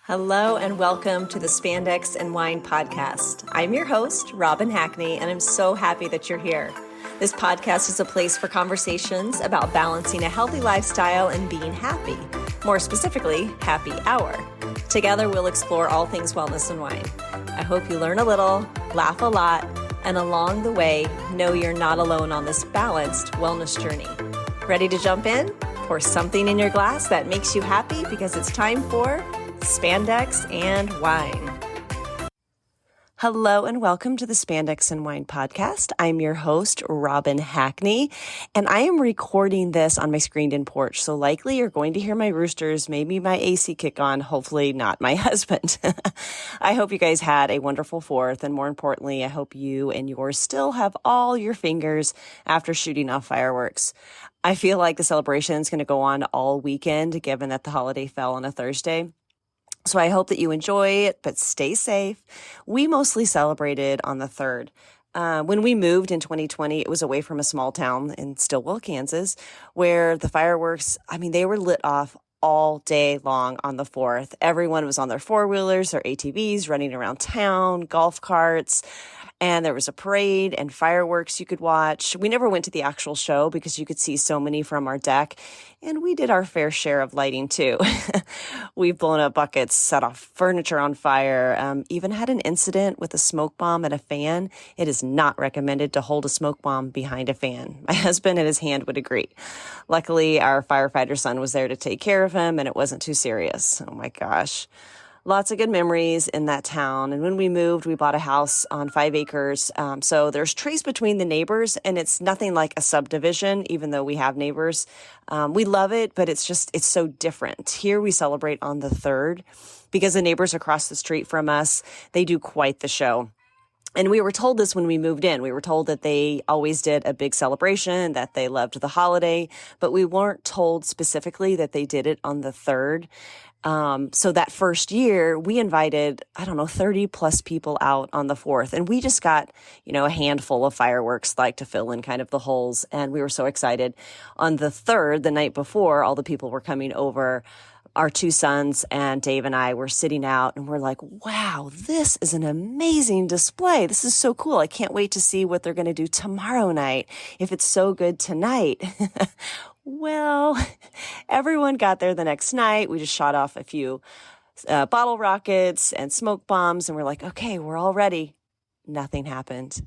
Hello and welcome to the Spandex and Wine podcast. I'm your host, Robin Hackney, and I'm so happy that you're here. This podcast is a place for conversations about balancing a healthy lifestyle and being happy. More specifically, happy hour. Together, we'll explore all things wellness and wine. I hope you learn a little, laugh a lot, and along the way, know you're not alone on this balanced wellness journey. Ready to jump in? Pour something in your glass that makes you happy because it's time for Spandex and Wine. Hello and welcome to the Spandex and Wine podcast. I'm your host, Robin Hackney, and I am recording this on my screened-in porch. So likely you're going to hear my roosters, maybe my AC kick on, hopefully not my husband. I hope you guys had a wonderful 4th, and more importantly, I hope you and yours still have all your fingers after shooting off fireworks. I feel like the celebration is going to go on all weekend, given that the holiday fell on a Thursday. So I hope that you enjoy it, but stay safe. We mostly celebrated on the 3rd. When we moved in 2020, it was away from a small town in Stillwell, Kansas, where the fireworks, they were lit off all day long on the 4th. Everyone was on their four-wheelers, their ATVs, running around town, golf carts. And there was a parade and fireworks you could watch. We never went to the actual show because you could see so many from our deck. And we did our fair share of lighting too. We've blown up buckets, set off furniture on fire, even had an incident with a smoke bomb and a fan. It is not recommended to hold a smoke bomb behind a fan. My husband and his hand would agree. Luckily, our firefighter son was there to take care of him and it wasn't too serious. Oh my gosh. Lots of good memories in that town. And when we moved, we bought a house on 5 acres. So there's trees between the neighbors, and it's nothing like a subdivision, even though we have neighbors. We love it, but it's so different. Here we celebrate on the 3rd because the neighbors across the street from us, they do quite the show. And we were told this when we moved in. We were told that they always did a big celebration, that they loved the holiday, but we weren't told specifically that they did it on the 3rd. So that first year, we invited, 30 plus people out on the 4th. And we just got, a handful of fireworks like to fill in kind of the holes. And we were so excited. On the 3rd, the night before, all the people were coming over. Our 2 sons and Dave and I were sitting out and we're like, wow, this is an amazing display. This is so cool. I can't wait to see what they're going to do tomorrow night if it's so good tonight. Well, everyone got there the next night. We just shot off a few bottle rockets and smoke bombs and we're like, okay, we're all ready. Nothing happened.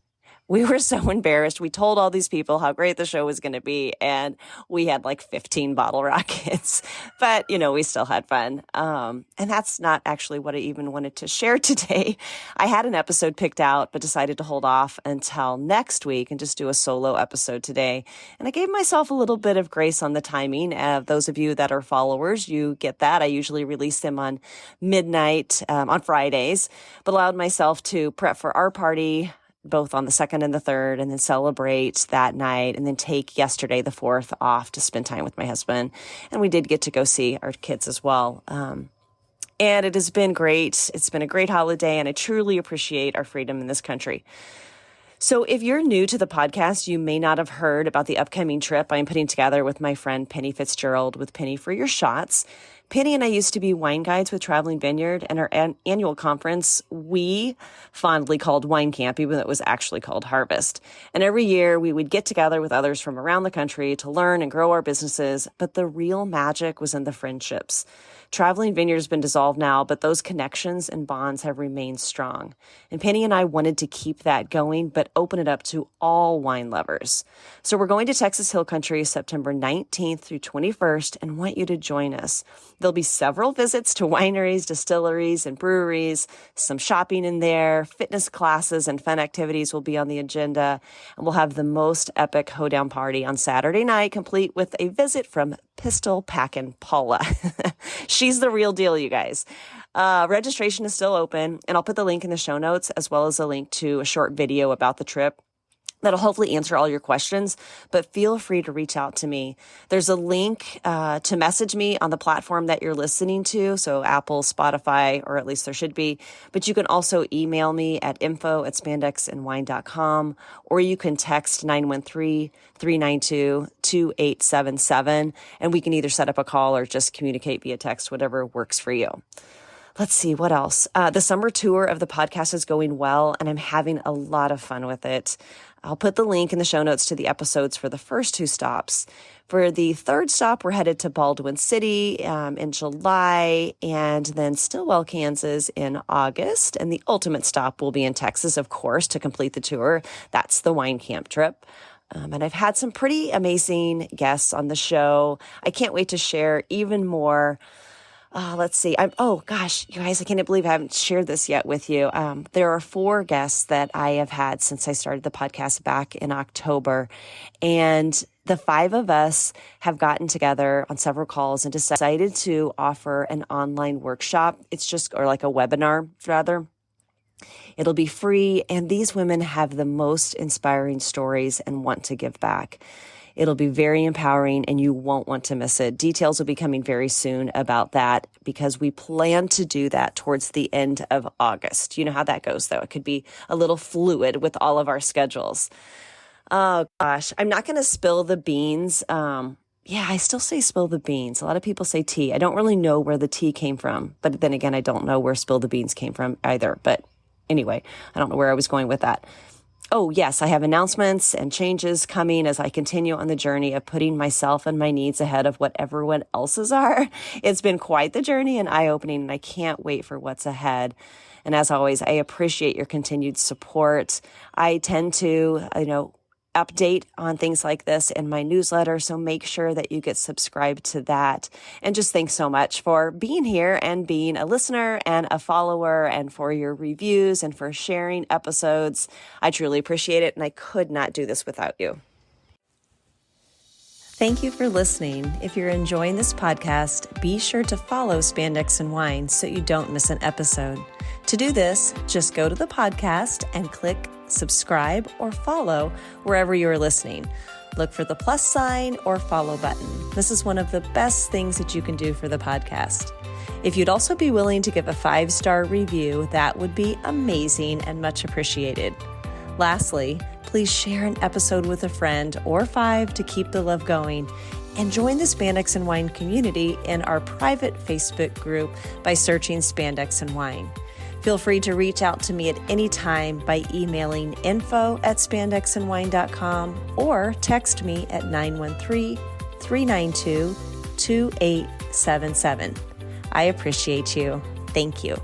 We were so embarrassed. We told all these people how great the show was going to be, and we had like 15 bottle rockets. But, we still had fun. And that's not actually what I even wanted to share today. I had an episode picked out, but decided to hold off until next week and just do a solo episode today. And I gave myself a little bit of grace on the timing. Those of you that are followers, you get that. I usually release them on midnight on Fridays, but allowed myself to prep for our party both on the 2nd and the 3rd, and then celebrate that night, and then take yesterday, the 4th, off to spend time with my husband. And we did get to go see our kids as well. And it has been great. It's been a great holiday, and I truly appreciate our freedom in this country. So if you're new to the podcast, you may not have heard about the upcoming trip I'm putting together with my friend Penny Fitzgerald with Penny for Your Shots. Penny and I used to be wine guides with Traveling Vineyard, and our annual conference we fondly called Wine Camp, even though it was actually called Harvest. And every year we would get together with others from around the country to learn and grow our businesses, but the real magic was in the friendships. Traveling Vineyard has been dissolved now, but those connections and bonds have remained strong. And Penny and I wanted to keep that going, but open it up to all wine lovers. So we're going to Texas Hill Country September 19th through 21st and want you to join us. There'll be several visits to wineries, distilleries, and breweries, some shopping in there, fitness classes and fun activities will be on the agenda, and we'll have the most epic hoedown party on Saturday night, complete with a visit from Pistol Packin' Paula. She's the real deal, you guys. Registration is still open, and I'll put the link in the show notes, as well as a link to a short video about the trip that'll hopefully answer all your questions, but feel free to reach out to me. There's a link to message me on the platform that you're listening to, so Apple, Spotify, or at least there should be, but you can also email me at info@spandexandwine.com, or you can text 913-392-2877, and we can either set up a call or just communicate via text, whatever works for you. Let's see, what else? The summer tour of the podcast is going well, and I'm having a lot of fun with it. I'll put the link in the show notes to the episodes for the first 2 stops. For the third stop, we're headed to Baldwin City in July, and then Stillwell, Kansas in August. And the ultimate stop will be in Texas, of course, to complete the tour. That's the wine camp trip. And I've had some pretty amazing guests on the show. I can't wait to share even more. Let's see. Oh gosh, you guys, I can't believe I haven't shared this yet with you. There are 4 guests that I have had since I started the podcast back in October. And the 5 of us have gotten together on several calls and decided to offer an online workshop. Or like a webinar rather. It'll be free. And these women have the most inspiring stories and want to give back. It'll be very empowering and you won't want to miss it. Details will be coming very soon about that because we plan to do that towards the end of August. You know how that goes though. It could be a little fluid with all of our schedules. Oh gosh, I'm not going to spill the beans. I still say spill the beans. A lot of people say tea. I don't really know where the tea came from, but then again, I don't know where spill the beans came from either. But anyway, I don't know where I was going with that. Oh, yes, I have announcements and changes coming as I continue on the journey of putting myself and my needs ahead of what everyone else's are. It's been quite the journey and eye-opening, and I can't wait for what's ahead. And as always, I appreciate your continued support. I tend to, update on things like this in my newsletter, so make sure that you get subscribed to that. And just thanks so much for being here and being a listener and a follower, and for your reviews and for sharing episodes. I truly appreciate it, and I could not do this without you. Thank you for listening. If you're enjoying this podcast, be sure to follow Spandex and Wine so you don't miss an episode. To do this, just go to the podcast and click subscribe or follow wherever you are listening. Look for the plus sign or follow button. This is one of the best things that you can do for the podcast. If you'd also be willing to give a 5-star review, that would be amazing and much appreciated. Lastly, please share an episode with a friend or 5 to keep the love going, and join the Spandex and Wine community in our private Facebook group by searching Spandex and Wine. Feel free to reach out to me at any time by emailing info@spandexandwine.com or text me at 913-392-2877. I appreciate you. Thank you.